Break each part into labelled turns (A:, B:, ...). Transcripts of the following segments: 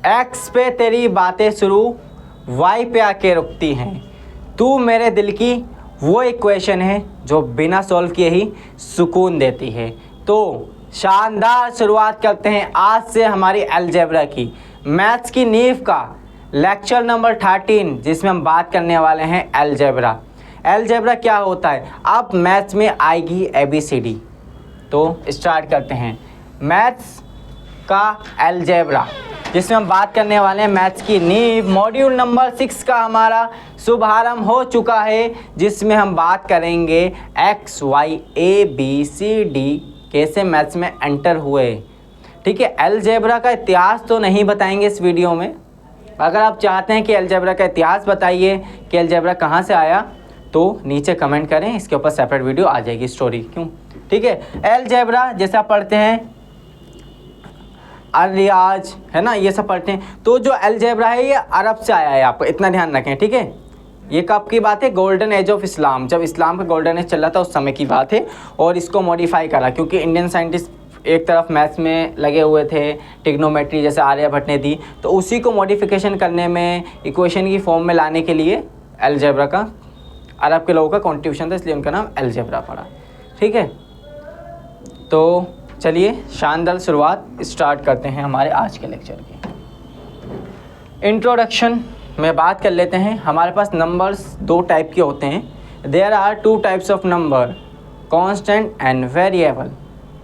A: X पे तेरी बातें शुरू, वाई पे आके रुकती हैं, तू मेरे दिल की वो इक्वेशन है जो बिना सॉल्व किए ही सुकून देती है। तो शानदार शुरुआत करते हैं आज से हमारी अलजेब्रा की, मैथ्स की नींव का लेक्चर नंबर 13, जिसमें हम बात करने वाले हैं अलजेब्रा। अलजेब्रा क्या होता है, अब मैथ्स में आएगी ABCD। तो स्टार्ट करते हैं मैथ्स का अलजेब्रा, जिसमें हम बात करने वाले हैं मैथ्स की नींव। मॉड्यूल नंबर 6 का हमारा शुभारंभ हो चुका है, जिसमें हम बात करेंगे X Y A B C D कैसे मैथ्स में एंटर हुए। ठीक है, अलजेब्रा का इतिहास तो नहीं बताएंगे इस वीडियो में। अगर आप चाहते हैं कि अलजेब्रा का इतिहास बताइए कि अलजेब्रा कहाँ से आया, तो नीचे कमेंट करें, इसके ऊपर सेपरेट वीडियो आ जाएगी स्टोरी क्यों। ठीक है, अलजेब्रा जैसा पढ़ते हैं रियाज है ना, ये सब पढ़ते हैं। तो जो अलजेब्रा है ये अरब से आया है, आपको इतना ध्यान रखें। ठीक है, ये कब की बात है, गोल्डन एज ऑफ इस्लाम, जब इस्लाम का गोल्डन एज चल रहा था उस समय की बात है। और इसको मॉडिफाई करा क्योंकि इंडियन साइंटिस्ट एक तरफ मैथ्स में लगे हुए थे, ट्रिग्नोमेट्री जैसे आर्यभट्ट ने दी, तो उसी को मॉडिफिकेशन करने में, इक्वेशन की फॉर्म में लाने के लिए अलजेब्रा का अरब के लोगों का कॉन्ट्रीब्यूशन था, इसलिए उनका नाम अलजेब्रा पड़ा। ठीक है, तो चलिए शानदार शुरुआत स्टार्ट करते हैं हमारे आज के लेक्चर की। इंट्रोडक्शन में बात कर लेते हैं। हमारे पास नंबर्स दो टाइप के होते हैं। There are two types of number, constant and variable.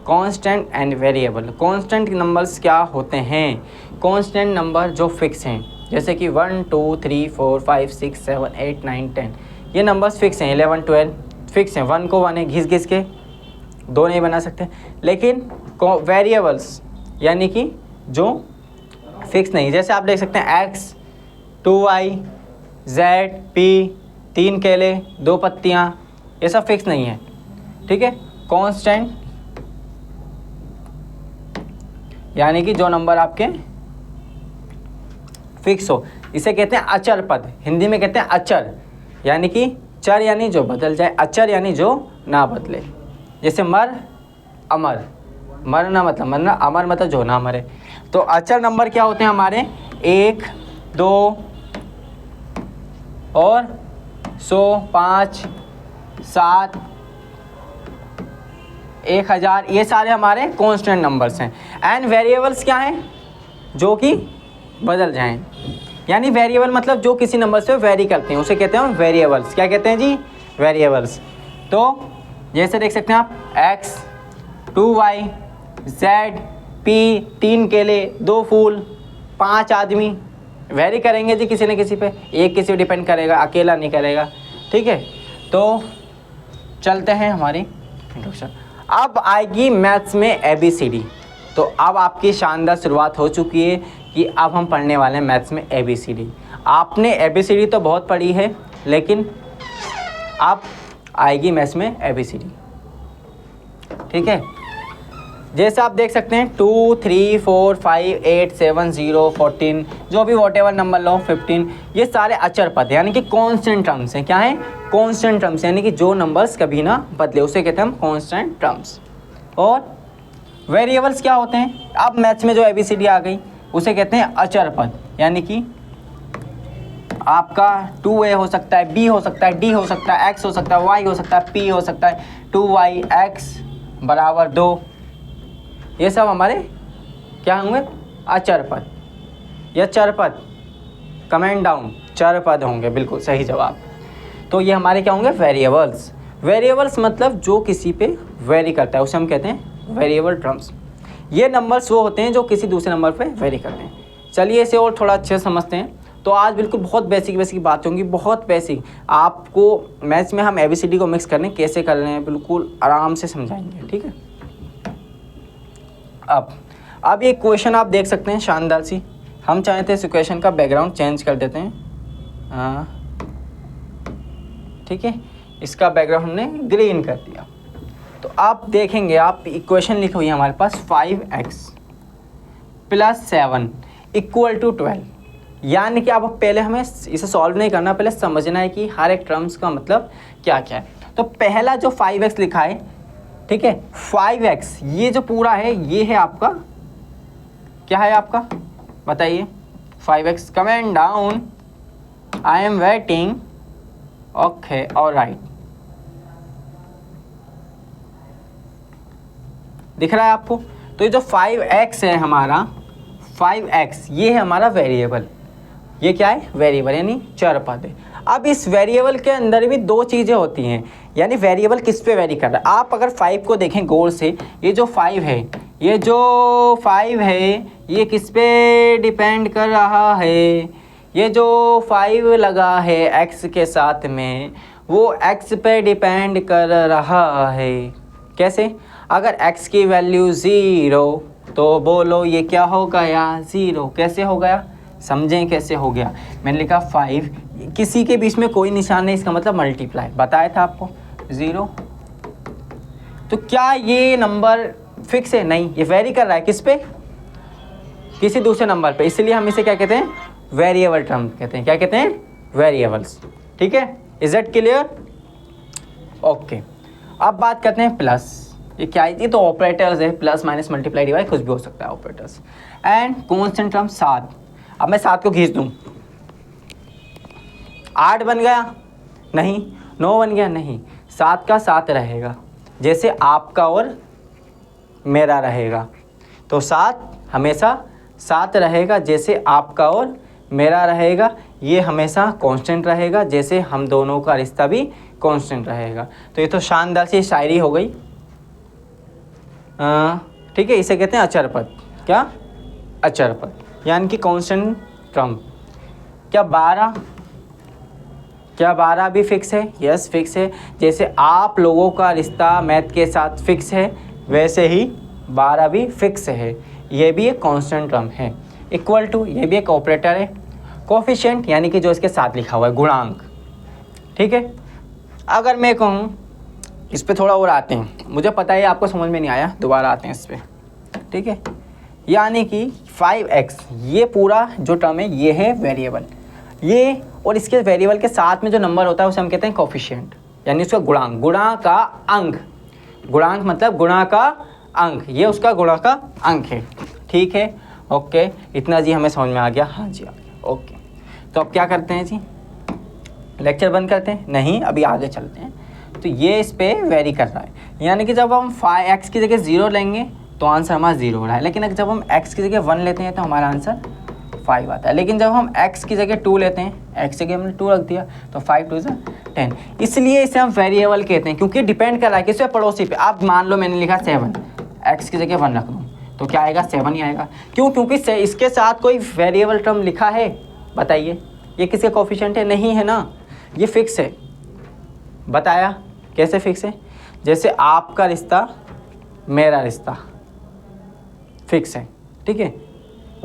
A: Constant and variable, constant numbers क्या होते हैं, कांस्टेंट नंबर जो फिक्स हैं, जैसे कि 1 2 3 4 5 6 7 8 9 10, ये नंबर्स फिक्स हैं। 11 12 फिक्स हैं, 1 को 1 है, घिस घिस के 2 नहीं बना सकते। लेकिन वेरिएबल्स यानी कि जो फिक्स नहीं, जैसे आप देख सकते हैं x 2y z p 3 केले 2 पत्तियाँ, ये सब फिक्स नहीं है। ठीक है, कांस्टेंट यानी कि जो नंबर आपके फिक्स हो, इसे कहते हैं अचर पद, हिंदी में कहते हैं अचर, यानी कि चर यानी जो बदल जाए, अचर यानी जो ना बदले। जैसे मर अमर, मरना मतलब मरना, अमर मतलब जो ना मरे। तो अचर नंबर क्या होते हैं हमारे, 1 2 और 100 5 7 1000, ये सारे हमारे कांस्टेंट नंबर्स हैं। एंड वेरिएबल्स क्या हैं, जो कि बदल जाएं, यानी वेरिएबल मतलब जो किसी नंबर से वेरी करते हैं उसे कहते हैं वेरिएबल्स। क्या कहते हैं जी, वेरिएबल्स। तो जैसे देख सकते हैं आप x 2y z p 3 केले 2 फूल 5 आदमी, वेरी करेंगे जी किसी न किसी पे, एक किसी पे डिपेंड करेगा, अकेला नहीं करेगा। ठीक है, तो चलते हैं हमारी इंट्रोडक्शन। अब आएगी मैथ्स में ABCD। तो अब आपकी शानदार शुरुआत हो चुकी है कि अब हम पढ़ने वाले हैं मैथ्स में ABCD। आपने ABCD तो बहुत पढ़ी है, लेकिन अब आएगी मैथ्स में ABCD। ठीक है, जैसे आप देख सकते हैं 2 3 4 5 8 7 0 14, जो भी वॉट एवर नंबर लो 15, ये सारे अचर पद यानी कि कांस्टेंट टर्म्स हैं। क्या है, कांस्टेंट टर्म्स, यानी कि जो नंबर्स कभी ना बदले उसे कहते हैं हम कांस्टेंट टर्म्स। और वेरिएबल्स क्या होते हैं, अब मैथ्स में जो ABCD आ गई उसे कहते हैं अचर पद, यानी कि आपका 2a हो सकता है, b हो सकता है, d हो सकता है, x हो सकता है, y हो सकता है, p हो सकता है, 2y x बराबर 2, ये सब हमारे क्या होंगे, अचर पद या चर पद। कमेंट डाउन, चर पद होंगे, बिल्कुल सही जवाब। तो ये हमारे क्या होंगे, वेरिएबल्स। वेरिएबल्स मतलब जो किसी पे वेरी करता है उसे हम कहते हैं वेरिएबल टर्म्स। ये नंबर्स वो होते हैं जो किसी दूसरे नंबर पे वेरी करते हैं। चलिए इसे और थोड़ा अच्छे से समझते हैं। तो आज बिल्कुल बहुत बेसिक बात होंगी, बहुत बेसिक। आपको मैथ्स में हम ABCD को मिक्स करने कैसे कर रहे हैं बिल्कुल आराम से समझाएंगे। ठीक है, अब ये क्वेश्चन आप देख सकते हैं शानदार सी। हम चाहते हैं इस क्वेश्चन का बैकग्राउंड चेंज कर देते हैं। ठीक है, इसका बैकग्राउंड हमने ग्रीन कर दिया। तो आप देखेंगे, आप इक्वेशन लिखी हुई है हमारे पास 5x + 7 = 12, यानी कि अब पहले हमें इसे सॉल्व नहीं करना, पहले समझना है कि हर एक टर्म्स का मतलब क्या क्या है। तो पहला जो 5x लिखा है, ठीक है, 5x ये जो पूरा है ये है आपका, क्या है आपका बताइए, 5x comment down, I am waiting, okay alright. दिख रहा है आपको? तो ये जो 5x है हमारा, 5x ये है हमारा वेरिएबल। ये क्या है? वेरिएबल यानी चर पद है। अब इस वेरिएबल के अंदर भी दो चीज़ें होती हैं, यानी वेरिएबल किस पे वेरी कर रहा है। आप अगर 5 को देखें गौर से, ये जो 5 है, ये जो 5 है ये किस पे डिपेंड कर रहा है? ये जो 5 लगा है x के साथ में, वो x पे डिपेंड कर रहा है। कैसे? अगर x की वैल्यू 0 तो बोलो ये क्या हो गया? 0। कैसे हो गया? समझें कैसे हो गया। मैंने लिखा 5, किसी के बीच में कोई निशान नहीं, इसका मतलब मल्टीप्लाई, बताया था आपको 0। तो क्या ये नंबर फिक्स है? नहीं, ये वेरी कर रहा है किस पे? किसी दूसरे नंबर पे। इसलिए हम इसे क्या कहते हैं? वेरिएबल टर्म कहते हैं। क्या कहते हैं? वेरिएबल्स। ठीक है, इज दैट क्लियर? ओके, अब बात करते हैं प्लस। ये क्या है? ये तो ऑपरेटर्स है, प्लस माइनस मल्टीप्लाई डिवाइड कुछ भी हो सकता है ऑपरेटर्स। And constant term 7। अब मैं 7 को खींच दूं, 8 बन गया? नहीं। 9 बन गया? नहीं। 7 का 7 रहेगा, जैसे आपका और मेरा रहेगा। तो 7 हमेशा 7 रहेगा, जैसे आपका और मेरा रहेगा। ये हमेशा कांस्टेंट रहेगा, जैसे हम दोनों का रिश्ता भी कांस्टेंट रहेगा। तो ये तो शानदार सी शायरी हो गई। ठीक है, इसे कहते हैं अचर पद। क्या? अचर पद, यानी कि कांस्टेंट टर्म। क्या 12 भी फिक्स है? यस फिक्स है। जैसे आप लोगों का रिश्ता मैथ के साथ फिक्स है, वैसे ही 12 भी फिक्स है। ये भी एक कांस्टेंट टर्म है। इक्वल टू, ये भी एक ऑपरेटर है। कोफिशिएंट यानी कि जो इसके साथ लिखा हुआ है, गुणांक। ठीक है, अगर मैं कहूँ इस पे थोड़ा और आते हैं, मुझे पता है आपको समझ में नहीं आया, दोबारा आते हैं इस पे। ठीक है, यानी कि 5x ये पूरा जो टर्म है ये है वेरिएबल। ये और इसके वेरिएबल के साथ में जो नंबर होता है उसे हम कहते हैं कोफिशिएंट, यानी उसका गुणांक, गुणा का अंक। गुणांक मतलब गुणा का अंक, ये उसका गुणा का अंक है। ठीक है, ओके, इतना जी हमें समझ में आ गया? हाँ जी आ गया। ओके, तो अब क्या करते हैं जी? लेक्चर बंद करते हैं? नहीं, अभी आगे चलते हैं। तो ये इस पे वेरी कर रहा है, यानी कि जब हम 5x की जगह 0 लेंगे तो आंसर हमारा 0 हो रहा है। लेकिन जब हम x की जगह 1 लेते हैं तो हमारा आंसर 5 आता है। लेकिन जब हम x की जगह 2 लेते हैं, x की जगह हमने 2 रख दिया तो 5 2 10। इसलिए इसे हम वेरिएबल कहते हैं, क्योंकि डिपेंड कर रहा है किस पे? पड़ोसी पे। अब मान लो मैंने लिखा 7, x की जगह 1 रख दूँ तो क्या आएगा? 7 ही आएगा। क्यों? क्योंकि इसके साथ कोई वेरिएबल टर्म लिखा है? बताइए, ये किसके कोफिशिएंट है? नहीं है ना, ये फिक्स है। बताया कैसे फिक्स है? जैसे आपका रिश्ता मेरा रिश्ता फिक्स है। ठीक है,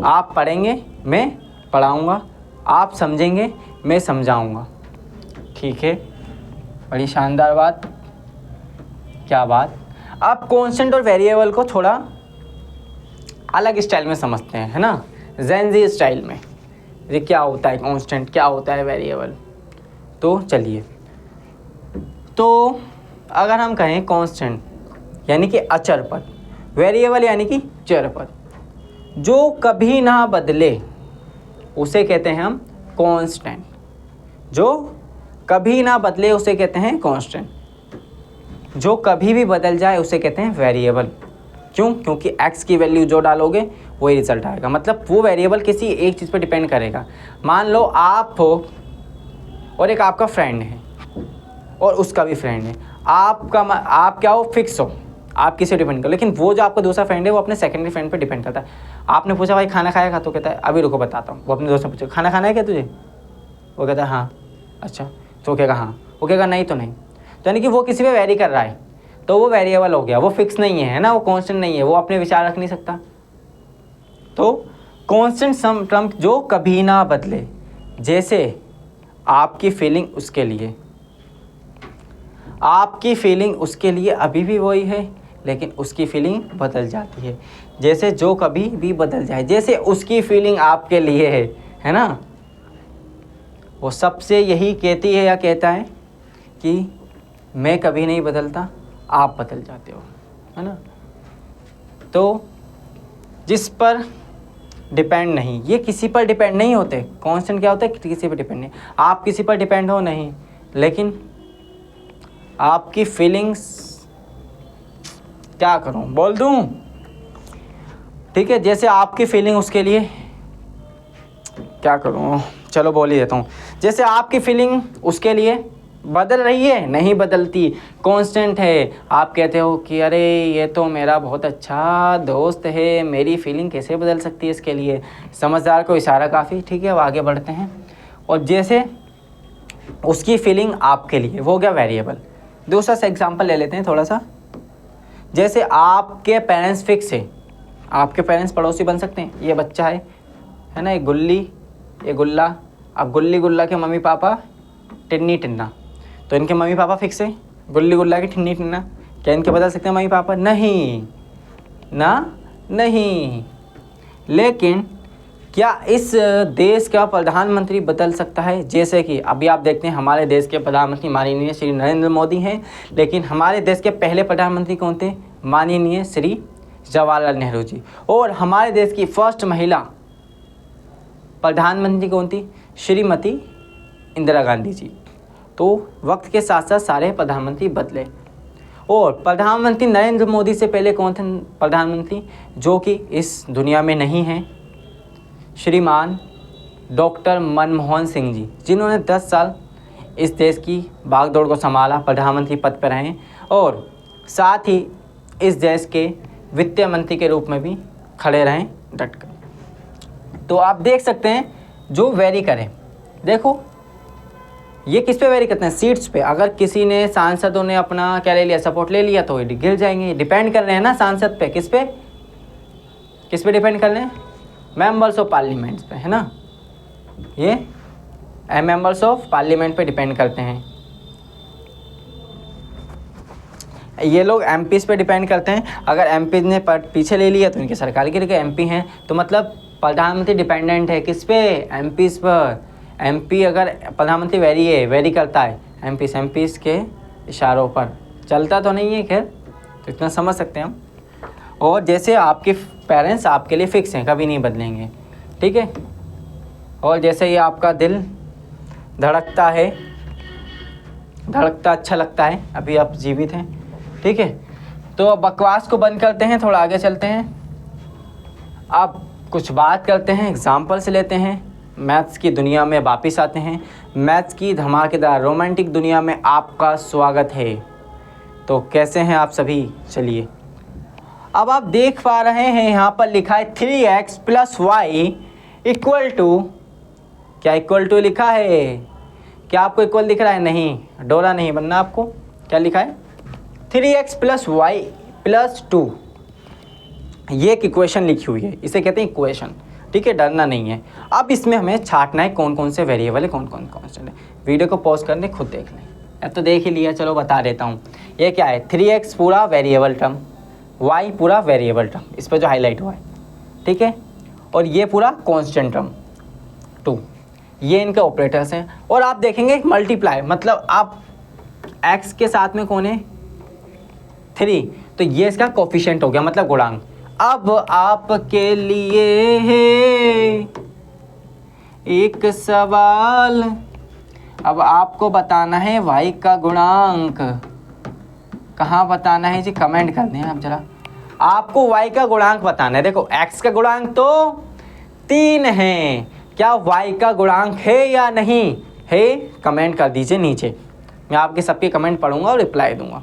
A: आप पढ़ेंगे मैं पढ़ाऊँगा, आप समझेंगे मैं समझाऊँगा। ठीक है, बड़ी शानदार बात। क्या बात। अब कांस्टेंट और वेरिएबल को थोड़ा अलग स्टाइल में समझते हैं, है ना, जेन ज़ी स्टाइल में। ये क्या होता है कांस्टेंट, क्या होता है वेरिएबल? तो चलिए, तो अगर हम कहें कांस्टेंट यानी कि अचर पद, वेरिएबल यानी कि चर पद, जो कभी ना बदले उसे कहते हैं हम कांस्टेंट। जो कभी ना बदले उसे कहते हैं कांस्टेंट। जो कभी भी बदल जाए उसे कहते हैं वेरिएबल। क्यों? क्योंकि x की वैल्यू जो डालोगे वही रिजल्ट आएगा। मतलब वो वेरिएबल किसी एक चीज़ पर डिपेंड करेगा। मान लो आप हो और एक आपका फ्रेंड है और उसका भी फ्रेंड है। आप क्या हो? फिक्स हो, आप किसे डिपेंड करो। लेकिन वो जो आपका दूसरा फ्रेंड है वो अपने सेकेंडरी फ्रेंड पर डिपेंड करता है। आपने पूछा भाई खाना खाया खा? तो कहता है अभी रुको बताता हूँ। वो अपने दोस्त से पूछे खाना खाना है क्या तुझे? वो कहता है हाँ। अच्छा, तो वो कहेगा हाँ, वो कहेगा नहीं तो नहीं। तो यानी कि वो किसी पे वेरी कर रहा है, तो वो वेरिएबल हो गया। वो फिक्स नहीं है ना, वो कांस्टेंट नहीं है, वो अपने विचार रख नहीं सकता। तो कांस्टेंट सम टर्म जो कभी ना बदले, जैसे आपकी फीलिंग उसके लिए, आपकी फीलिंग उसके लिए अभी भी वही है, लेकिन उसकी फीलिंग बदल जाती है। जैसे जो कभी भी बदल जाए, जैसे उसकी फीलिंग आपके लिए है ना, वो सबसे यही कहती है या कहता है कि मैं कभी नहीं बदलता, आप बदल जाते हो, है ना। तो जिस पर डिपेंड नहीं, ये किसी पर डिपेंड नहीं होते। कांस्टेंट क्या होता है, किसी पर डिपेंड नहीं। आप किसी पर डिपेंड हो नहीं, लेकिन आपकी फीलिंग्स, क्या करूं, बोल दूं, ठीक है, जैसे आपकी फीलिंग उसके लिए, क्या करूं, चलो बोल ही देता हूँ। जैसे आपकी फीलिंग उसके लिए बदल रही है, नहीं बदलती, कांस्टेंट है। आप कहते हो कि अरे ये तो मेरा बहुत अच्छा दोस्त है, मेरी फीलिंग कैसे बदल सकती है इसके लिए। समझदार को इशारा काफ़ी, ठीक है, अब आगे बढ़ते हैं। और जैसे उसकी फीलिंग आपके लिए, वो क्या वेरिएबल। दूसरा सा एग्जांपल ले लेते हैं थोड़ा सा। जैसे आपके पेरेंट्स फिक्स है, आपके पेरेंट्स पड़ोसी बन सकते हैं। ये बच्चा है ना, ये गुल्ली, ये गुल्ला। अब गुल्ली गुल्ला के मम्मी पापा टिन्नी टिन्ना, तो इनके मम्मी पापा फिक्स है। गुल्ली गुल्ला की टिन्नी टिन्ना, क्या इनके बदल सकते हैं मम्मी पापा? नहीं ना, नहीं। लेकिन क्या इस देश का प्रधानमंत्री बदल सकता है? जैसे कि अभी आप देखते हैं हमारे देश के प्रधानमंत्री माननीय श्री नरेंद्र मोदी हैं, लेकिन हमारे देश के पहले प्रधानमंत्री कौन थे? माननीय श्री जवाहरलाल नेहरू जी। और हमारे देश की फर्स्ट महिला प्रधानमंत्री कौन थी? श्रीमती इंदिरा गांधी जी। तो वक्त के साथ साथ सारे प्रधानमंत्री बदले। और प्रधानमंत्री नरेंद्र मोदी से पहले कौन थे प्रधानमंत्री, जो कि इस दुनिया में नहीं हैं? श्रीमान डॉक्टर मनमोहन सिंह जी, जिन्होंने 10 साल इस देश की भागदौड़ को संभाला, प्रधानमंत्री पद पर रहे और साथ ही इस देश के वित्त मंत्री के रूप में भी खड़े रहें डटकर। तो आप देख सकते हैं जो वेरी करें, देखो ये किस पे वेरी करते हैं? सीट्स पे। अगर किसी ने, सांसदों ने अपना क्या ले लिया, सपोर्ट ले लिया, तो ये गिर जाएंगे। डिपेंड कर रहे हैं ना सांसद पे, किस पे डिपेंड कर रहे हैं? मेंबर्स ऑफ पार्लियामेंट्स पे, है ना, ये मेंबर्स ऑफ पार्लियामेंट पे डिपेंड करते हैं। ये लोग एमपीज पे डिपेंड करते हैं। अगर एमपी ने पीछे ले लिया तो इनकी सरकार गिर गई। एमपी हैं तो मतलब प्रधानमंत्री डिपेंडेंट है किस पे? एमपीज पर। एमपी अगर प्रधानमंत्री वेरी करता है एमपीज के इशारों पर, चलता तो नहीं है, खैर तो इतना समझ सकते हैं हम। और जैसे आपके पेरेंट्स आपके लिए फिक्स हैं, कभी नहीं बदलेंगे, ठीक है। और जैसे ये आपका दिल धड़कता है, धड़कता अच्छा लगता है, अभी आप जीवित हैं, ठीक है। तो बकवास को बंद करते हैं, थोड़ा आगे चलते हैं। अब कुछ बात करते हैं, एग्जाम्पल से लेते हैं, मैथ्स की दुनिया में वापस आते हैं। मैथ्स की धमाकेदार रोमांटिक दुनिया में आपका स्वागत है। तो कैसे हैं आप सभी? चलिए, अब आप देख पा रहे हैं यहाँ पर लिखा है 3x + y = क्या इक्वल टू लिखा है? क्या आपको इक्वल दिख रहा है? नहीं, डोरा नहीं बनना आपको। क्या लिखा है? 3x + y + 2। ये एक इक्वेशन लिखी हुई है, इसे कहते हैं इक्वेशन, ठीक है, डरना नहीं है। अब इसमें हमें छांटना है कौन कौन से वेरिएबल है, कौन कौन कांस्टेंट है। वीडियो को पॉज करने खुद देख लें, अब तो देख ही लिया, चलो बता देता हूँ। ये क्या है? 3x पूरा वेरिएबल टर्म, y पूरा वेरिएबल टर्म, इस पर जो हाईलाइट हुआ है, ठीक है। और ये पूरा कांस्टेंट टर्म 2, ये इनके ऑपरेटर्स हैं। और आप देखेंगे मल्टीप्लाई, मतलब आप x के साथ में कौन है? 3, तो ये इसका कोफिशिएंट हो गया, मतलब गुणांक। अब आपके लिए है एक सवाल, अब आपको बताना है y का गुणांक। कहाँ बताना है जी? कमेंट कर दें आप जरा। आपको y का गुणांक बताना है। देखो x का गुणांक तो 3 है, क्या y का गुणांक है या नहीं है? कमेंट कर दीजिए नीचे, मैं आपके सबके कमेंट पढ़ूंगा और रिप्लाई दूंगा,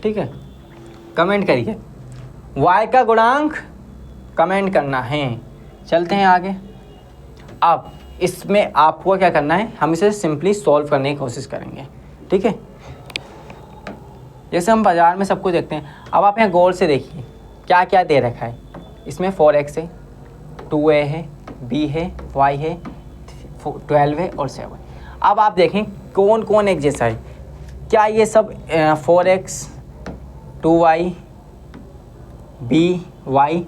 A: ठीक है। कमेंट करिए, y का गुणांक कमेंट करना है। चलते हैं आगे। अब इसमें आपको क्या करना है, हम इसे सिंपली सॉल्व करने की कोशिश करेंगे, ठीक है। जैसे हम बाज़ार में सबको देखते हैं। अब आप यहाँ गौर से देखिए क्या क्या दे रखा है। इसमें 4x है, 2a है, b है, y है, 12 है और 7। अब आप देखें कौन कौन एक जैसा है। क्या ये सब 4x, 2y, b, y,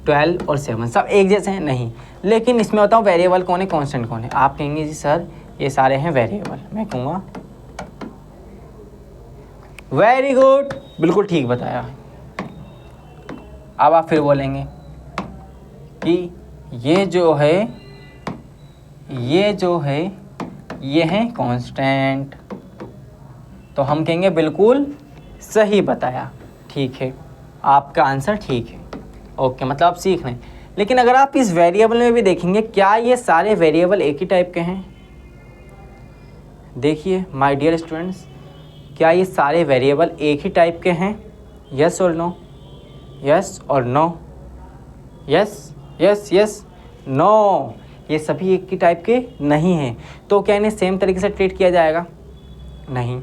A: 12 और 7 सब एक जैसे हैं? नहीं। लेकिन इसमें बताओ वेरिएबल कौन है, कांस्टेंट कौन है? आप कहेंगे जी सर ये सारे हैं वेरिएबल। मैं कहूँगा वेरी गुड, बिल्कुल ठीक बताया। अब आप फिर बोलेंगे कि ये जो है ये है कांस्टेंट। तो हम कहेंगे बिल्कुल सही बताया। ठीक है, आपका आंसर ठीक है। ओके, मतलब आप सीख रहे हैं। लेकिन अगर आप इस वेरिएबल में भी देखेंगे, क्या ये सारे वेरिएबल एक ही टाइप के हैं? देखिए माय डियर स्टूडेंट्स, क्या ये सारे वेरिएबल एक ही टाइप के हैं? यस और नो, यस और no, yes yes yes no. ये सभी एक ही टाइप के नहीं हैं। तो क्या इन्हें सेम तरीके से ट्रीट किया जाएगा? नहीं।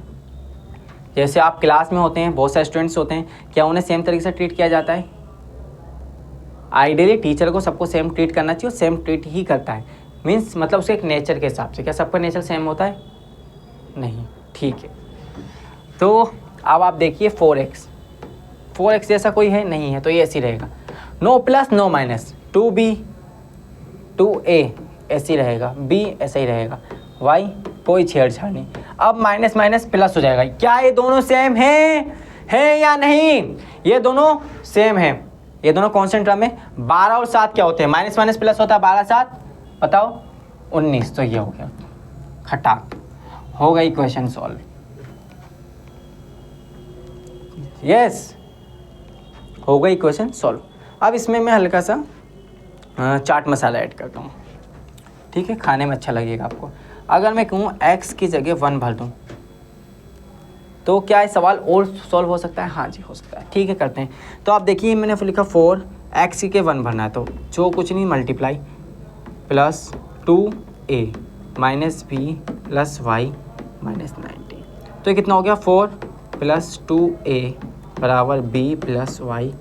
A: जैसे आप क्लास में होते हैं, बहुत सारे स्टूडेंट्स होते हैं, क्या उन्हें सेम तरीके से ट्रीट किया जाता है? आइडियली टीचर को सबको सेम ट्रीट करना चाहिए, सेम ट्रीट ही करता है। मीन्स मतलब उसके एक नेचर के हिसाब से। क्या सबका नेचर सेम होता है? नहीं। ठीक है, तो अब आप देखिए 4x जैसा कोई है? नहीं है, तो ये ऐसे ही रहेगा। No plus no minus, 2b 2a ऐसे ही रहेगा, b ऐसा ही रहेगा, y कोई छेड़छाड़ नहीं। अब माइनस माइनस प्लस हो जाएगा। क्या ये दोनों सेम हैं या नहीं? ये दोनों सेम हैं। ये दोनों कांस्टेंट टर्म में 12 और 7 क्या होते हैं? माइनस माइनस प्लस होता है, 12 7 बताओ 19। तो ये हो गया खटाक, हो गई क्वेश्चन सॉल्व। यस, हो गई क्वेश्चन सॉल्व। अब इसमें मैं हल्का सा चाट मसाला ऐड करता हूँ। ठीक है, खाने में अच्छा लगेगा आपको। अगर मैं कहूँ x की जगह 1 भर दूँ, तो क्या ये सवाल और सॉल्व हो सकता है? हाँ जी, हो सकता है। ठीक है, करते हैं। तो आप देखिए, मैंने लिखा 4, x के 1 भरना है, तो जो कुछ नहीं multiply plus 2a minus b plus y minus 90। तो ये कितना हो गया? 4 प्लस 2a बराबर b प्लस y।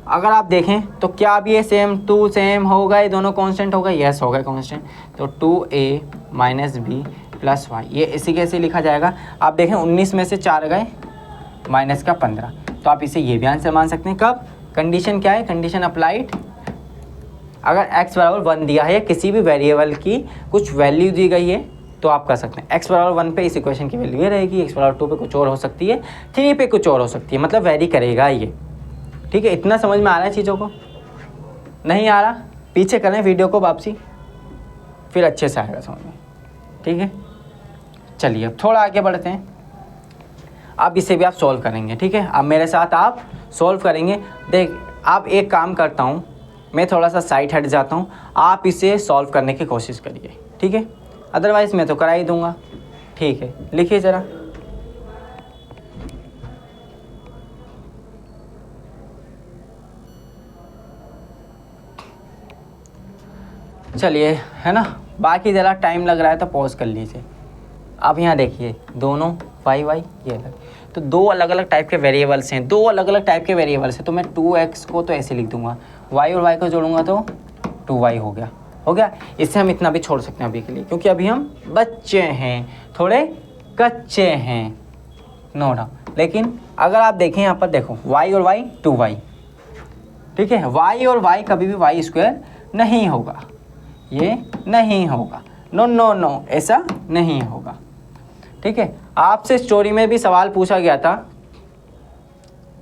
A: अगर आप देखें तो क्या अब ये सेम हो गए? दोनों कांस्टेंट हो गए? यस, हो गए कांस्टेंट। तो 2a minus b plus y, ये इसी कैसे लिखा जाएगा? आप देखें 19 में से 4 गए, माइनस का 15। तो आप इसे ये भी आंसर मान सकते हैं। कब? कंडीशन क्या है? Condition applied. अगर x बराबर 1 दिया है, किसी भी वेरिएबल की कुछ वैल्यू दी गई है, तो आप कर सकते हैं। x बराबर 1 पे इस इक्वेशन की वैल्यू ये रहेगी, x बराबर 2 पे कुछ और हो सकती है, 3 पे कुछ और हो सकती है, मतलब वेरी करेगा ये। ठीक है, इतना समझ में आ रहा है चीज़ों को? नहीं आ रहा? पीछे करें वीडियो को वापसी, फिर अच्छे से आएगा समझ में। ठीक है, चलिए अब थोड़ा आगे बढ़ते हैं। अब इसे भी आप सॉल्व करेंगे। ठीक है, अब मेरे साथ आप सॉल्व करेंगे। देख, आप एक काम करता हूँ, मैं थोड़ा सा साइड हट जाता हूँ, आप इसे सॉल्व करने की कोशिश करिए। ठीक है, अदरवाइज़ मैं तो करा ही दूँगा। ठीक है, लिखिए ज़रा। चलिए, है ना, बाकी ज़रा टाइम लग रहा है तो पॉज कर लीजिए। अब यहाँ देखिए, दोनों y ये अलग, तो दो अलग अलग टाइप के वेरिएबल्स हैं, तो मैं 2x को तो ऐसे लिख दूंगा, y और y को जोड़ूंगा तो 2y हो गया। इससे हम इतना भी छोड़ सकते हैं अभी के लिए, क्योंकि अभी हम बच्चे हैं, थोड़े कच्चे हैं, नो डाउट। लेकिन अगर आप देखें यहाँ पर, देखो y और y 2y। ठीक है, y और y कभी भी y स्क्वायर नहीं होगा, ये नहीं होगा, नो, ऐसा नहीं होगा। ठीक है, आपसे स्टोरी में भी सवाल पूछा गया था,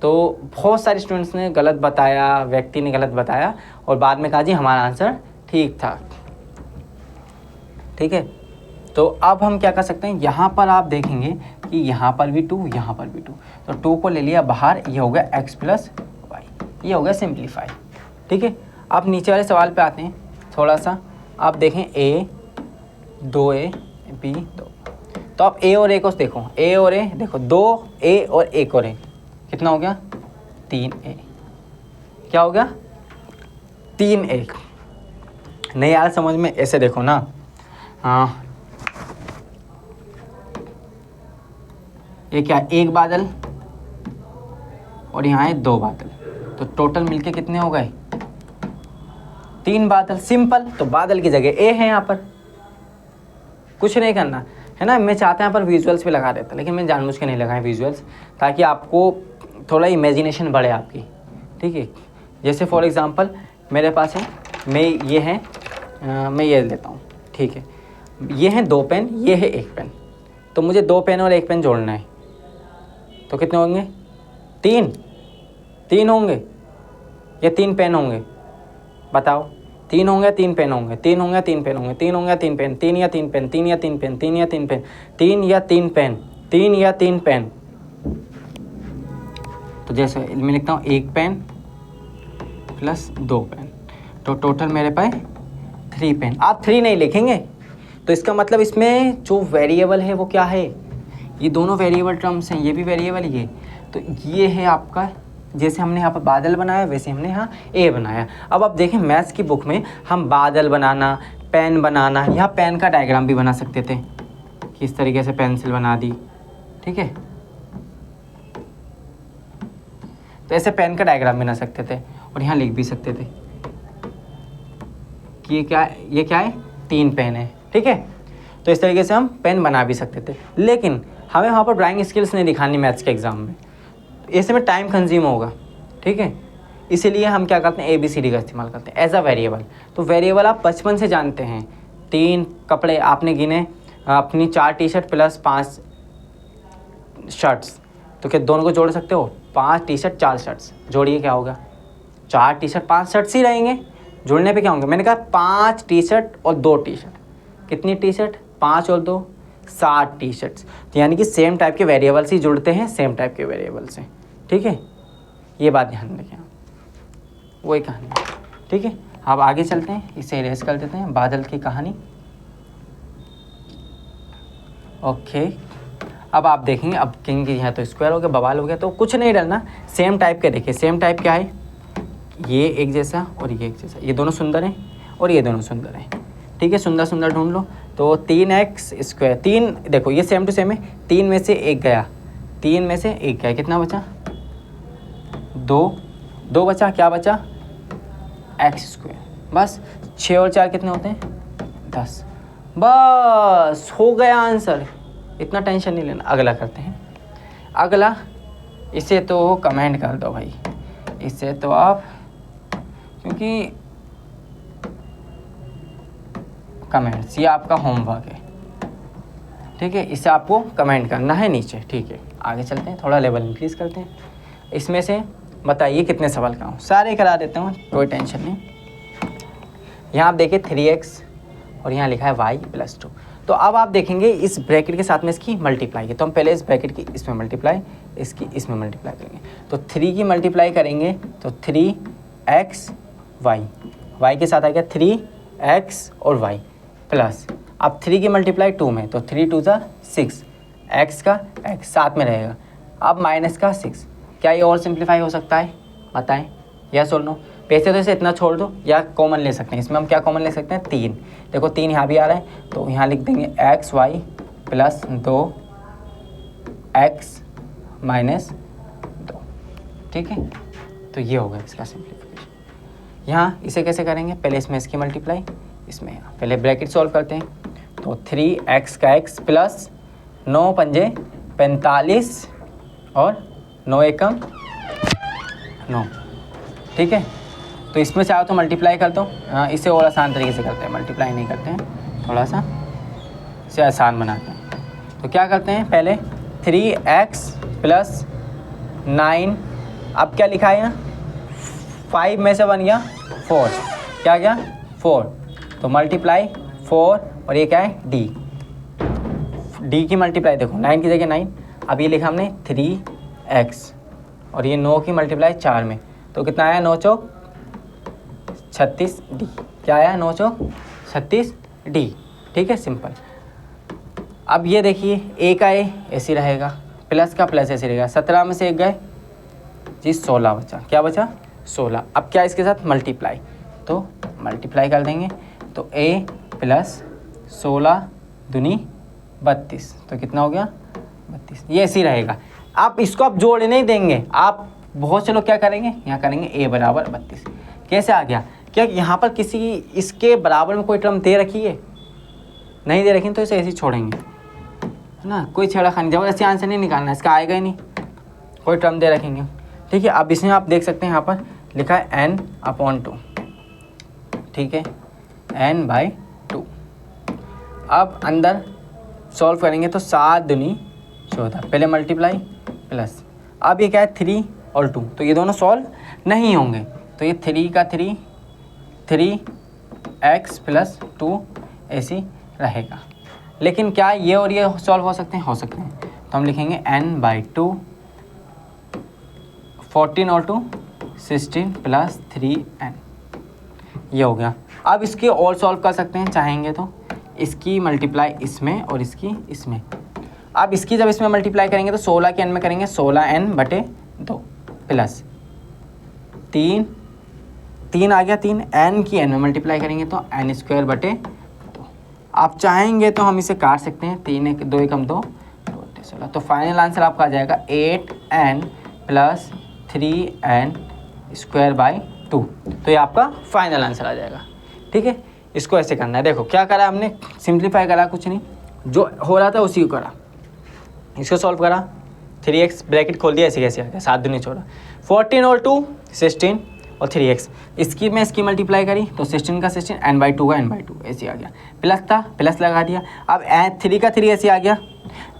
A: तो बहुत सारे स्टूडेंट्स ने गलत बताया, व्यक्ति ने गलत बताया और बाद में कहा जी हमारा आंसर ठीक था। ठीक है, तो अब हम क्या कर सकते हैं, यहाँ पर आप देखेंगे कि यहाँ पर भी 2, यहाँ पर भी 2, तो 2 को ले लिया बाहर, ये हो गया x प्लस वाई, ये हो गया सिंप्लीफाई। ठीक है, अब नीचे वाले सवाल पे आते हैं थोड़ा सा। आप देखें a 2a b 2, तो आप a और a को देखो, a और a देखो, 2a और 1 और a कितना हो गया? 3a। क्या हो गया? 3a। नहीं यार समझ में, ऐसे देखो ना, हाँ ये क्या, एक बादल और यहाँ है 2 बादल, तो टोटल मिलके कितने हो गए? 3 बादल। सिंपल, तो बादल की जगह ए है, यहाँ पर कुछ नहीं करना है ना। मैं चाहता यहाँ पर विजुअल्स भी लगा देता, लेकिन मैं जानबूझ के नहीं लगाए विजुअल्स, ताकि आपको थोड़ा इमेजिनेशन बढ़े आपकी। ठीक है, जैसे फॉर एग्जांपल मेरे पास है, मैं ये लेता हूँ। ठीक है, ये है 2 पेन, ये है 1 पेन, तो मुझे 2 पेन और 1 पेन जोड़ना है, तो कितने होंगे? 3 होंगे या 3 पेन होंगे? बताओ, 3 होंगे 3 पेन होंगे, 3 होंगे 3 पेन होंगे, 3 होंगे 3 पेन, 3 या 3 पेन, 3 या 3 पेन, 3 या 3 पेन, 3 या 3 पेन, 3 या 3 पेन। तो जैसे मैं लिखता हूँ 1 पेन प्लस 2 पेन, तो टोटल मेरे पास 3 पेन। आप 3 नहीं लिखेंगे, तो इसका मतलब इसमें जो वेरिएबल है वो क्या है, ये दोनों वेरिएबल टर्म्स हैं, ये भी वेरिएबल ये, तो ये है आपका, जैसे हमने यहाँ पर बादल बनाया वैसे हमने यहाँ ए बनाया। अब आप देखें मैथ्स की बुक में हम बादल बनाना, पेन बनाना, यहाँ पेन का डायग्राम भी बना सकते थे कि इस तरीके से पेंसिल बना दी, ठीक है, तो ऐसे पेन का डायग्राम बना सकते थे और यहाँ लिख भी सकते थे कि ये क्या है 3 पेन है, ठीक है। तो इस तरीके से हम पेन बना भी सकते थे, लेकिन हमें वहाँ पर ड्राइंग स्किल्स नहीं दिखानी मैथ्स के एग्ज़ाम में, ऐसे में टाइम कंज्यूम होगा, ठीक है। इसीलिए हम क्या करते हैं, ABCD का इस्तेमाल करते हैं एज अ वेरिएबल। तो वेरिएबल आप बचपन से जानते हैं, 3 कपड़े आपने गिने, अपनी 4 टी-शर्ट प्लस 5 शर्ट्स, तो क्या दोनों को जोड़ सकते हो, 5 टी-शर्ट 4 शर्ट्स, जोड़िए क्या होगा, 4 टी-शर्ट 5 शर्ट्स ही रहेंगे, जुड़ने पे क्या होंगे, मैंने कहा 5 टी-शर्ट और 2 टी-शर्ट, कितनी टी-शर्ट, 5 और 2 7 टी-शर्ट्स। तो यानी कि सेम टाइप के वेरिएबल्स ही जुड़ते हैं सेम टाइप के वेरिएबल से, ठीक है, ये बात ध्यान रखें, वही कहानी, ठीक है। अब आगे चलते हैं, इसे इरेज कर देते हैं, बादल की कहानी, ओके। अब आप देखेंगे, अब कहेंगे यहाँ तो स्क्वायर हो गया, बवाल हो गया, तो कुछ नहीं डरना, सेम टाइप के देखिए, सेम टाइप क्या है, ये एक जैसा और ये एक जैसा, ये दोनों सुंदर हैं और ये दोनों सुंदर हैं, ठीक है, सुंदर सुंदर ढूंढ लो। तो 3x स्क्वायर, 3 देखो ये सेम टू सेम है, 3 में से 1 गया, 3 में से 1 गया, कितना बचा, 2 बचा, क्या बचा, x स्क्वायर, बस 6 और 4 कितने होते हैं 10, बस हो गया आंसर, इतना टेंशन नहीं लेना। अगला करते हैं, अगला, इसे तो कमेंट कर दो भाई, इसे तो आप, क्योंकि कमेंट्स ये आपका होमवर्क है, ठीक है, इसे आपको कमेंट करना है नीचे, ठीक है। आगे चलते हैं, थोड़ा लेवल इंक्रीज़ करते हैं, इसमें से बताइए कितने सवाल का हूँ, सारे करा देता हूँ, कोई टेंशन नहीं। यहाँ आप देखिए 3x और यहाँ लिखा है y + 2, तो अब आप देखेंगे इस ब्रैकेट के साथ में इसकी मल्टीप्लाई है, तो हम पहले इस ब्रैकेट की इसमें मल्टीप्लाई, इसकी इसमें मल्टीप्लाई करेंगे, तो 3 की मल्टीप्लाई करेंगे तो 3x y के साथ आ गया 3x और y प्लस, अब 3 की मल्टीप्लाई 2 में, तो 3 2 ज़ा 6, x का x साथ में रहेगा, अब माइनस का 6, क्या ये और सिंप्लीफाई हो सकता है, बताएं, यस और नो। पैसे तो इसे इतना छोड़ दो, या कॉमन ले सकते हैं, इसमें हम क्या कॉमन ले सकते हैं, 3, देखो 3 यहाँ भी आ रहा है, तो यहाँ लिख देंगे xy प्लस 2x माइनस 2, ठीक है, तो ये होगा इसका सिंप्लीफिकेशन। यहाँ इसे कैसे करेंगे, पहले इसमें इसकी मल्टीप्लाई, इसमें पहले ब्रैकेट सॉल्व करते हैं, तो 3x का x प्लस 9 पंजे 45 और 9 एकम 9, ठीक है। तो इसमें चाहो तो मल्टीप्लाई कर दो, इसे और आसान तरीके से करते हैं, मल्टीप्लाई नहीं करते हैं, थोड़ा सा इसे आसान बनाते हैं। तो क्या करते हैं, पहले 3x प्लस 9, अब क्या लिखा है यहाँ, 5 में से बन गया 4, क्या गया 4, तो मल्टीप्लाई 4 और ये क्या है d की मल्टीप्लाई, देखो 9 की जगह 9, अब ये लिखा हमने 3x और ये 9 की मल्टीप्लाई 4 में, तो कितना आया, 9 चौक 36d, क्या आया 9 चौक 36d, ठीक है, सिंपल। अब ये देखिए a का a ऐसे रहेगा, प्लस का प्लस ऐसे रहेगा, 17 में से 1 गए जी 16 बचा, क्या बचा 16, अब क्या इसके साथ मल्टीप्लाई, तो मल्टीप्लाई कर देंगे, तो a प्लस 16 दूनी 32, तो कितना हो गया 32, ये ऐसे ही रहेगा। आप इसको आप जोड़ नहीं देंगे, आप बहुत से लोग क्या करेंगे, यहाँ करेंगे a बराबर 32, कैसे आ गया, क्या यहाँ पर किसी इसके बराबर में कोई टर्म दे रखी है, नहीं दे रखी, तो इसे ऐसे ही छोड़ेंगे, है ना, कोई छेड़खानी, ज़बरदस्ती आंसर नहीं निकालना, इसका आएगा ही नहीं, कोई टर्म दे रखेंगे, ठीक है। अब इसमें आप देख सकते हैं यहाँ पर लिखा है n/2, ठीक है, n/2। अब अंदर सॉल्व करेंगे तो 7 दूनी 14, पहले मल्टीप्लाई प्लस, अब ये क्या है 3 और 2, तो ये दोनों सॉल्व नहीं होंगे, तो ये 3 का 3 3 एक्स प्लस 2 ऐसी रहेगा। लेकिन क्या ये और ये सॉल्व हो सकते हैं? हो सकते हैं। तो हम लिखेंगे n/2 14 और 2 16 प्लस 3n, ये हो गया। अब इसके और सॉल्व कर सकते हैं चाहेंगे तो, इसकी मल्टीप्लाई इसमें और इसकी इसमें। अब इसकी जब इसमें मल्टीप्लाई करेंगे तो 16 के n में करेंगे 16n/2 प्लस 3 आ गया 3, n की n में मल्टीप्लाई करेंगे तो n²/2। आप चाहेंगे तो हम इसे काट सकते हैं, 3 1 2 1 2 16। तो फाइनल आंसर आपका आ जाएगा 8n प्लस 3n²/2। तो ये आपका फाइनल आंसर आ जाएगा। ठीक है, इसको ऐसे करना है। देखो क्या करा हमने, सिंप्लीफाई करा, कुछ नहीं, जो हो रहा था उसी को करा। इसको सॉल्व करा, 3x ब्रैकेट खोल दिया, ऐसे कैसे आ गया, 7 दूनी छोड़ा, 14 और 2 16 और 3x। इसकी में इसकी मल्टीप्लाई करी तो 16 का 16, n/2 का n/2 ऐसे आ गया। प्लस था, प्लस लगा दिया। अब 3 का 3 ऐसे आ गया।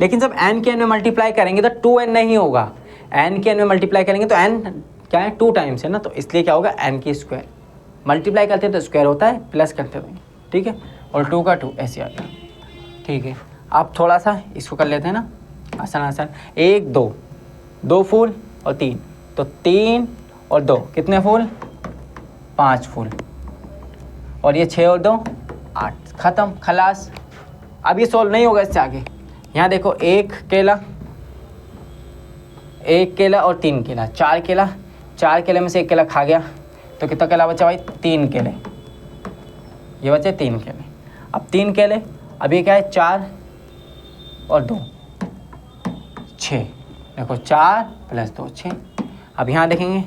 A: लेकिन जब n के n में मल्टीप्लाई करेंगे तो 2n नहीं होगा, n के n में मल्टीप्लाई करेंगे तो n क्या है 2 टाइम्स है ना, तो इसलिए क्या होगा n²। मल्टीप्लाई करते हैं तो स्क्वायर होता है, प्लस करते हैं। ठीक है, और 2 का 2 ऐसे आ गया। ठीक है, आप थोड़ा सा इसको कर लेते हैं ना, आसान 1 2 2 फूल और 3, तो 3 और 2 कितने फूल, 5 फूल, और ये 6 और 2 8, ख़त्म, खलास। अब ये सॉल्व नहीं होगा इससे आगे। यहाँ देखो, 1 केला और 3 केला, 4 केला, 4 केले में से 1 केला खा गया तो कितना केला बचा भाई, 3 केले, ये बचे 3 केले। अब 3 केले, अब ये क्या है 4 और 2 6, देखो 4 प्लस 2 6। अब यहाँ देखेंगे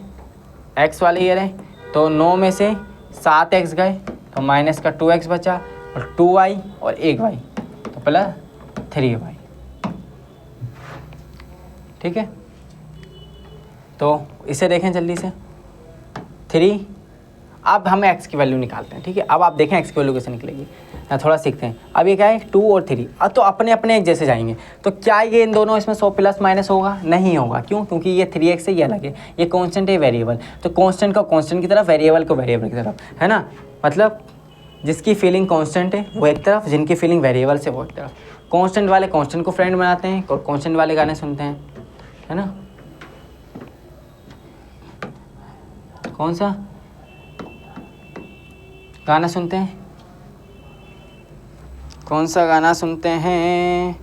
A: x वाले ये रहे, तो 9 में से 7x गए तो माइनस का 2x बचा, और 2y और 1y तो प्लस 3y। ठीक है, तो इसे देखें जल्दी से, 3। अब हमें x की वैल्यू निकालते हैं। ठीक है, अब आप देखें x की वैल्यू कैसे निकलेगी, थोड़ा सीखते हैं। अब ये क्या है 2 और 3, अब तो अपने अपने एक जैसे जाएंगे। तो क्या ये इन दोनों इसमें 100 प्लस माइनस होगा? नहीं होगा। क्यों? क्योंकि ये 3x से ये अलग है, ये कांस्टेंट है, वेरिएबल। तो कांस्टेंट को कांस्टेंट की तरफ, वेरिएबल को वेरिएबल की तरफ, है ना। मतलब जिसकी फीलिंग कांस्टेंट है वो एक तरफ, जिनकी फीलिंग वेरिएबल से वो एक तरफ। कांस्टेंट वाले कांस्टेंट को फ्रेंड बनाते हैं और कांस्टेंट वाले गाने सुनते हैं, है ना। कौन सा गाना सुनते हैं, कौन सा गाना सुनते हैं,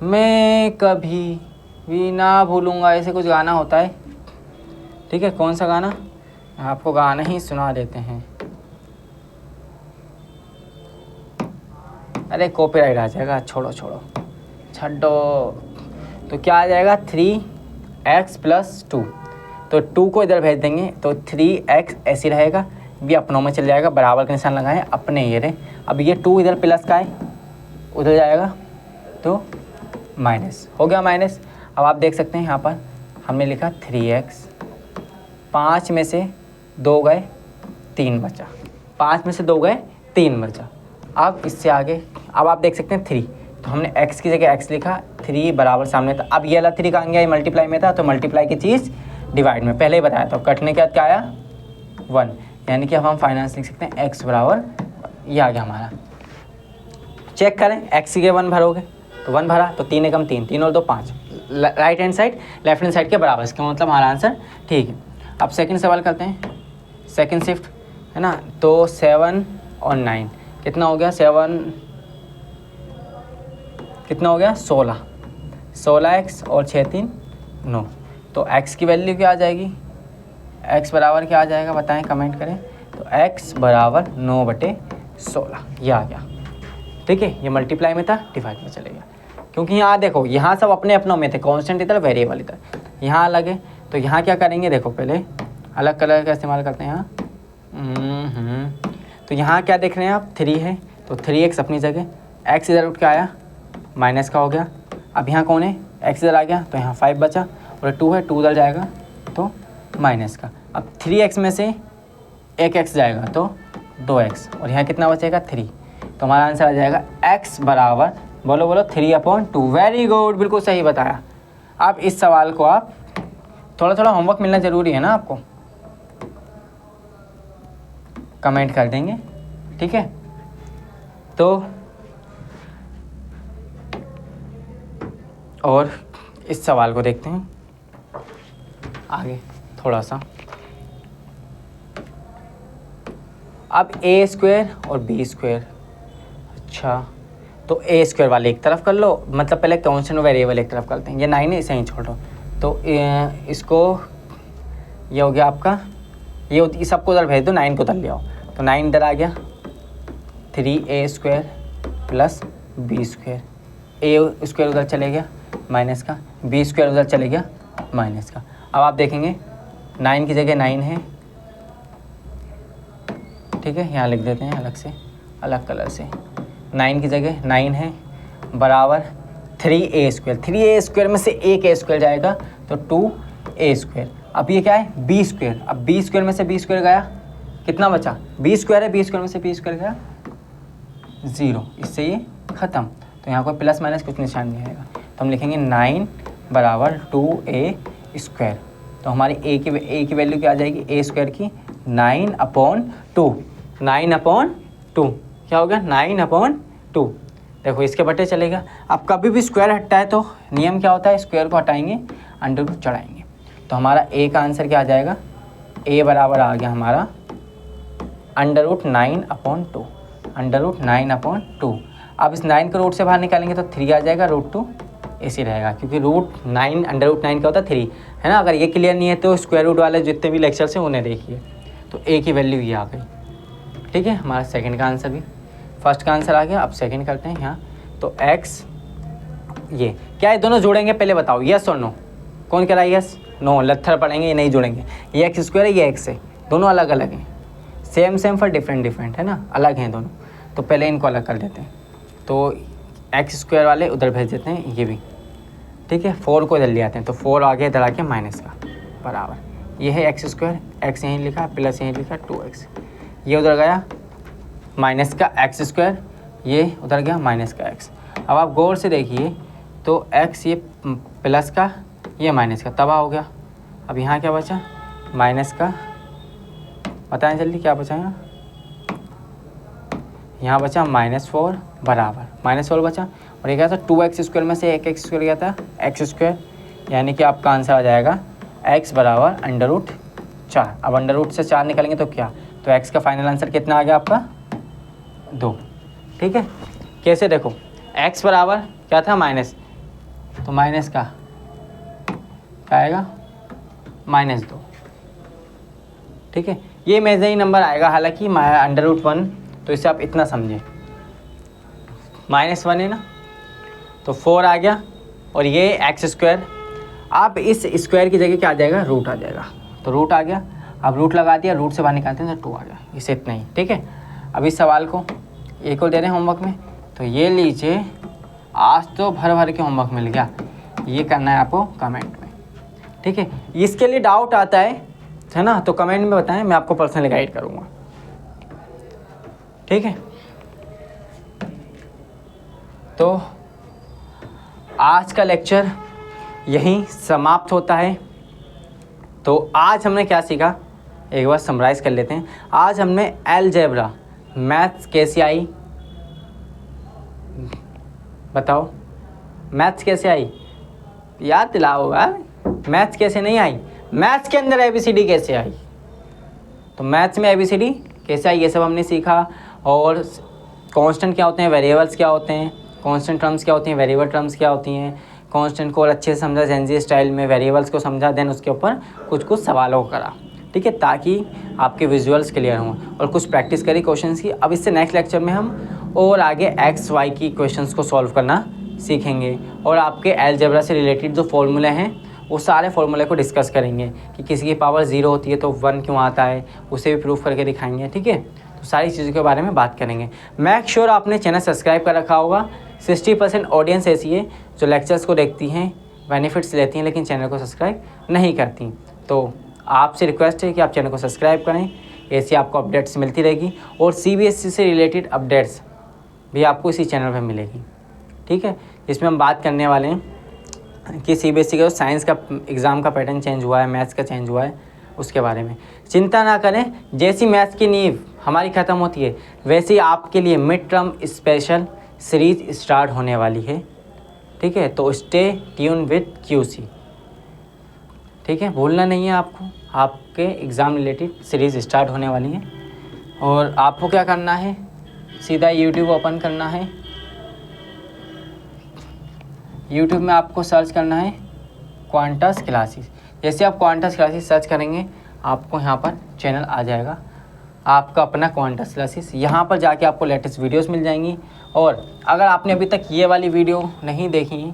A: मैं कभी भी ना भूलूंगा, ऐसे कुछ गाना होता है। ठीक है, कौन सा गाना, आपको गाना ही सुना देते हैं। अरे कॉपीराइट आ जाएगा, छोड़ो छड्डो। तो क्या आ जाएगा 3x + 2, तो 2 को इधर भेज देंगे तो 3x ऐसे रहेगा, भी अपनों में चल जाएगा, बराबर का निशान लगाए अपने ये रहे। अब ये 2 इधर प्लस का है, उधर जाएगा तो माइनस हो गया माइनस। अब आप देख सकते हैं यहाँ पर हमने लिखा 3x, 5 में से 2 गए 3 बचा, 5 में से 2 गए 3 बचा। अब इससे आगे अब आप देख सकते हैं 3, तो हमने x की जगह x लिखा, 3 बराबर सामने था। अब ये वाला 3 कहाँ गया, ये मल्टीप्लाई में था, तो मल्टीप्लाई की चीज़ डिवाइड में, पहले ही बताया था। कटने के बाद क्या आया 1, यानी कि अब हम फाइनेंस लिख सकते हैं x बराबर, ये आ गया हमारा। चेक करें, x के 1 भरोगे तो 1 भरा, तो 3 एकम 3, 3 और 2 5, right hand side left hand side के बराबर, इसका मतलब हमारा आंसर ठीक है। अब सेकंड सवाल करते हैं, सेकंड शिफ्ट है ना। तो 7 और 9 कितना हो गया, 7 कितना हो गया 16, 16x और 6 3 9। तो x की वैल्यू क्या आ जाएगी, x बराबर क्या आ जाएगा बताएं, कमेंट करें। तो x बराबर 9/16, ये आ गया। ठीक है, ये मल्टीप्लाई में था, डिवाइड में चलेगा, क्योंकि यहाँ देखो यहाँ सब अपने अपनों में थे, कांस्टेंट इधर वेरिएबल इधर, यहाँ अलग है। तो यहाँ क्या करेंगे, देखो पहले अलग कलर का इस्तेमाल करते हैं यहाँ। तो यहाँ क्या देख रहे हैं आप, 3 है तो 3x अपनी जगह, x इधर उठ के आया माइनस का हो गया। अब यहाँ कौन है, x इधर आ गया तो यहाँ 5 बचा, और 2 है 2 उधर जाएगा तो माइनस का। अब 3x में से एक x जाएगा तो 2x, और यहाँ कितना बचेगा 3। तो हमारा आंसर आ जाएगा x बराबर, बोलो 3/2। वेरी गुड, बिल्कुल सही बताया। अब इस सवाल को आप थोड़ा होमवर्क मिलना ज़रूरी है ना आपको। कमेंट कर देंगे, ठीक है। तो और इस सवाल को देखते हैं आगे थोड़ा सा। अब ए स्क्वायर और बी स्क्वायर, अच्छा तो ए स्क्वायर वाले एक तरफ कर लो, मतलब पहले कॉन्स्टेंट और वेरिएबल एक तरफ करते हैं। ये 9 है, इसे ही छोड़ो। तो इसको ये हो गया आपका, ये सबको उधर भेज दो, 9 को उधर ले आओ। तो 9 इधर आ गया, 3a square plus B square. A square उधर चले गया माइनस का, बी स्क्वायर उधर चले गया माइनस का। अब आप देखेंगे 9 की जगह 9 है, ठीक है, यहाँ लिख देते हैं अलग से, अलग कलर से। 9 की जगह 9 है बराबर 3a स्क्वायर। 3a स्क्वायर में से एक a स्क्वायर जाएगा तो 2a स्क्वायर। अब ये क्या है, b स्क्वायर। अब b स्क्वायर में से b स्क्वायर गया, कितना बचा, b स्क्वायर है, b स्क्वायर में से b स्क्वायर गया 0, इससे ये ख़त्म। तो यहाँ कोई प्लस माइनस कुछ निशान नहीं आएगा, तो हम लिखेंगे 9 बराबर 2a स्क्वायर। तो हमारी a की वैल्यू क्या आ जाएगी, a स्क्वायर की 9/2। 9/2 क्या हो गया, 9/2। देखो इसके बटे चलेगा। अब कभी भी स्क्वायर हटता है तो नियम क्या होता है, स्क्वायर को हटाएंगे, अंडर रूट चढ़ाएंगे। तो हमारा a का आंसर क्या आ जाएगा, a बराबर आ गया हमारा √9/2, √9/2। अब इस 9 को रूट से बाहर निकालेंगे तो 3 आ जाएगा, √2 ऐसे रहेगा, क्योंकि √9 √9 का होता है 3, है ना। अगर ये क्लियर नहीं है तो स्क्वायर रूट वाले जितने भी लेक्चर्स हैं उन्हें देखिए। तो a की वैल्यू ये आ गई, ठीक है। हमारा सेकंड का आंसर भी, फर्स्ट का आंसर आ गया। अब सेकंड करते हैं यहाँ। तो x, ये क्या है, दोनों जोड़ेंगे पहले बताओ, यस और नो, कौन कह रहा है यस, नो, लत्थर पढ़ेंगे, ये नहीं जोड़ेंगे। ये x स्क्वायर है, ये x है, दोनों अलग अलग हैं, सेम फॉर डिफरेंट, है ना, अलग हैं दोनों। तो पहले इनको अलग कर देते हैं। तो x स्क्वायर वाले उधर भेज देते हैं, ये भी, ठीक है। 4 को इधर ले आते हैं, तो 4 आगे इधर आके माइनस का बराबर, ये है x स्क्वायर, x यहीं लिखा प्लस यहीं लिखा 2x, ये उधर गया माइनस का x स्क्वायर, ये उधर गया माइनस का x। अब आप गौर से देखिए तो x ये प्लस का, ये माइनस का, तबाह हो गया। अब यहाँ क्या बचा, माइनस का, बताएं जल्दी क्या बचा यहाँ बचा -4 बराबर, -4 बचा। और ये क्या था, 2x स्क्वायर में से एक x स्क्वायर गया था, x स्क्वायर, यानी कि आपका आंसर आ जाएगा x बराबर √4। अब अंडर रूट से 4 निकालेंगे तो क्या, तो x का फाइनल आंसर कितना आ गया आपका 2, ठीक है। कैसे देखो, x बराबर क्या था माइनस, तो माइनस का क्या आएगा -2, ठीक है। ये इमेजिनरी नंबर आएगा, हालांकि √1, तो इसे आप इतना समझें, -1 है ना, तो 4 आ गया। और ये x स्क्वायर, आप इस स्क्वायर की जगह क्या आ जाएगा, रूट आ जाएगा, तो रूट आ गया। अब रूट लगा दिया, रूट से बाहर निकालते हैं तो 2 आ गया, इसे इतना ही, ठीक है। अब इस सवाल को एक को दे रहे हैं होमवर्क में, तो ये लीजिए, आज तो भर के होमवर्क मिल गया, ये करना है आपको कमेंट में, ठीक है। इसके लिए डाउट आता है ना, तो कमेंट में बताएं, मैं आपको पर्सनली गाइड करूँगा, ठीक है। तो आज का लेक्चर यहीं समाप्त होता है। तो आज हमने क्या सीखा, एक बार समराइज़ कर लेते हैं। आज हमने अलजेब्रा, मैथ्स कैसे आई, बताओ मैथ्स कैसे आई, याद दिलाओ यार, मैथ्स कैसे नहीं आई, मैथ्स के अंदर ABCD कैसे आई, तो मैथ्स में ABCD कैसे आई, ये सब हमने सीखा। और कांस्टेंट क्या होते हैं, वेरिएबल्स क्या होते हैं, कांस्टेंट टर्म्स क्या होती हैं, वेरिएबल टर्म्स क्या होती हैं, कांस्टेंट को और अच्छे से समझा जेनजी स्टाइल में, वेरिएबल्स को समझा, देन उसके ऊपर कुछ सवालों को करा, ठीक है, ताकि आपके विजुअल्स क्लियर हों, और कुछ प्रैक्टिस करी क्वेश्चंस की। अब इससे नेक्स्ट लेक्चर में हम और आगे XY की क्वेश्चंस को सॉल्व करना सीखेंगे, और आपके अलजेब्रा से रिलेटेड जो फॉर्मूले हैं वो सारे फॉर्मूले को डिस्कस करेंगे, कि किसी की पावर 0 होती है तो 1 क्यों आता है, उसे भी प्रूफ करके दिखाएंगे, ठीक है। तो सारी चीज़ों के बारे में बात करेंगे। मेक श्योर आपने चैनल सब्सक्राइब कर रखा होगा। 60% ऑडियंस ऐसी है जो लेक्चर्स को देखती हैं, बेनिफिट्स लेती हैं, लेकिन चैनल को सब्सक्राइब नहीं करती। तो आपसे रिक्वेस्ट है कि आप चैनल को सब्सक्राइब करें, ऐसी आपको अपडेट्स मिलती रहेगी, और CBSE से रिलेटेड अपडेट्स भी आपको इसी चैनल पर मिलेगी, ठीक है। इसमें हम बात करने वाले हैं कि CBSE का साइंस का एग्ज़ाम का पैटर्न चेंज हुआ है, मैथ्स का चेंज हुआ है, उसके बारे में चिंता ना करें। जैसी मैथ्स की नींव हमारी ख़त्म होती है, वैसे ही आपके लिए mid term special series start होने वाली है। ठीक है, तो स्टे ट्यून विद QC। ठीक है, भूलना नहीं है आपको, आपके एग्ज़ाम रिलेटेड सीरीज़ स्टार्ट होने वाली है। और आपको क्या करना है, सीधा यूट्यूब ओपन करना है। यूट्यूब में आपको सर्च करना है क्वांटस क्लासेस। जैसे आप क्वांटस क्लासेस सर्च करेंगे आपको यहाँ पर चैनल आ जाएगा, आपका अपना क्वांटस क्लासेस। यहाँ पर जाके आपको लेटेस्ट वीडियोस मिल जाएंगी। और अगर आपने अभी तक ये वाली वीडियो नहीं देखी है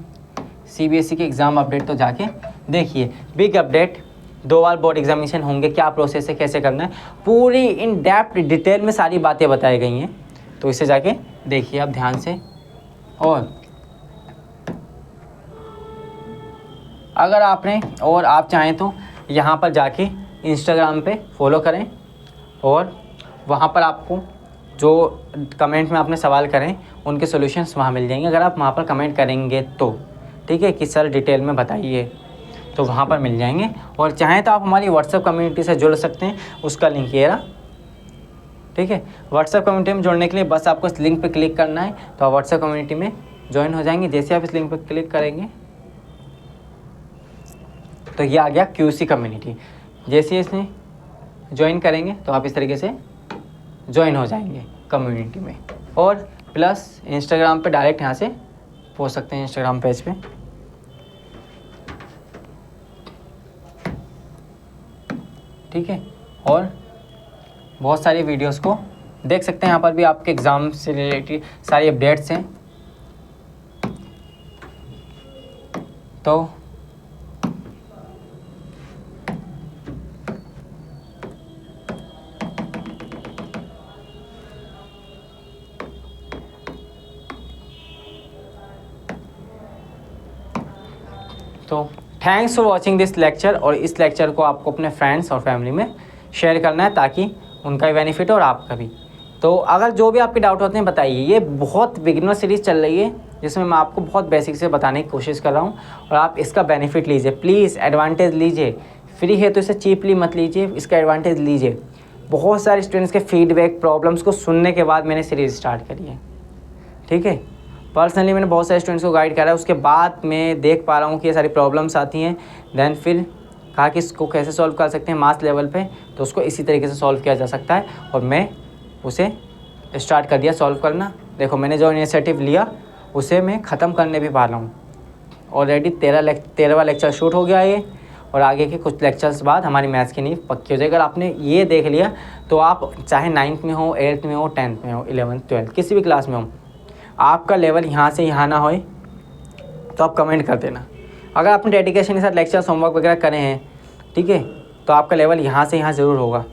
A: CBSE के एग्ज़ाम अपडेट, तो जाके देखिए। बिग अपडेट, 2 बार बोर्ड एग्जामिनेशन होंगे, क्या प्रोसेस है, कैसे करना है, पूरी इन डेप्थ डिटेल में सारी बातें बताई गई हैं। तो इसे जाके देखिए आप ध्यान से। और अगर आप चाहें तो यहाँ पर जाके इंस्टाग्राम पे फॉलो करें, और वहाँ पर आपको जो कमेंट में आपने सवाल करें उनके सॉल्यूशंस वहाँ मिल जाएंगे। अगर आप वहाँ पर कमेंट करेंगे तो ठीक है कि सर डिटेल में बताइए, तो वहाँ पर मिल जाएंगे। और चाहें तो आप हमारी व्हाट्सएप कम्युनिटी से जुड़ सकते हैं, उसका लिंक ये रहा। ठीक है, व्हाट्सएप कम्युनिटी में जुड़ने के लिए बस आपको इस लिंक पर क्लिक करना है, तो आप व्हाट्सएप कम्युनिटी में ज्वाइन हो जाएंगे। जैसे आप इस लिंक पर क्लिक करेंगे तो ये आ गया QC कम्युनिटी। जैसे इसमें ज्वाइन करेंगे तो आप इस तरीके से ज्वाइन हो जाएंगे कम्युनिटी में। और प्लस इंस्टाग्राम पे डायरेक्ट यहाँ से पहुँच सकते हैं, इंस्टाग्राम पेज पे। ठीक है, और बहुत सारी वीडियोस को देख सकते हैं। यहाँ पर भी आपके एग्ज़ाम से रिलेटेड सारी अपडेट्स हैं। तो thanks for watching this lecture. और इस लेक्चर को आपको अपने फ्रेंड्स और फैमिली में शेयर करना है, ताकि उनका भी बेनिफिट और आपका भी। तो अगर जो भी आपके डाउट होते हैं बताइए। ये बहुत बिगिनर सीरीज़ चल रही है, जिसमें मैं आपको बहुत बेसिक से बताने की कोशिश कर रहा हूँ, और आप इसका बेनिफिट लीजिए, प्लीज़ एडवांटेज लीजिए। फ्री है तो इसे चीपली मत लीजिए, इसका एडवांटेज लीजिए। बहुत सारे स्टूडेंट्स के फीडबैक, प्रॉब्लम्स को सुनने के बाद मैंने सीरीज़ स्टार्ट करी है। ठीक है, पर्सनली मैंने बहुत सारे स्टूडेंट्स को गाइड करा है, उसके बाद मैं देख पा रहा हूँ कि ये सारी प्रॉब्लम्स आती हैं। देन फिर कहा कि इसको कैसे सॉल्व कर सकते हैं मास लेवल पे, तो उसको इसी तरीके से सॉल्व किया जा सकता है। और मैं उसे स्टार्ट कर दिया सॉल्व करना। देखो, मैंने जो इनिशिएटिव लिया उसे मैं ख़त्म करने भी वाला हूँ। ऑलरेडी 13वां लेक्चर शूट हो गया है, और आगे के कुछ लेक्चर्स बाद हमारी मैथ्स की नींव पक्की हो जाएगी। अगर आपने ये देख लिया तो आप चाहे 9th में हो, 8th में हो, 10th में हो, 11th 12th किसी भी क्लास में हो, आपका लेवल यहाँ से यहाँ ना होए तो आप कमेंट कर देना। अगर आपने डेडिकेशन के साथ लेक्चर्स, होमवर्क वगैरह करे हैं, ठीक है, तो आपका लेवल यहाँ से यहाँ ज़रूर होगा।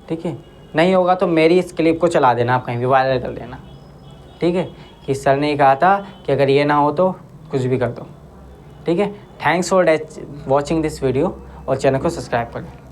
A: ठीक है, नहीं होगा तो मेरी इस क्लिप को चला देना, आप कहीं भी वायरल कर देना। ठीक है, कि सर ने कहा था कि अगर ये ना हो तो कुछ भी कर दो। ठीक है, thanks for watching this video, और चैनल को सब्सक्राइब करें।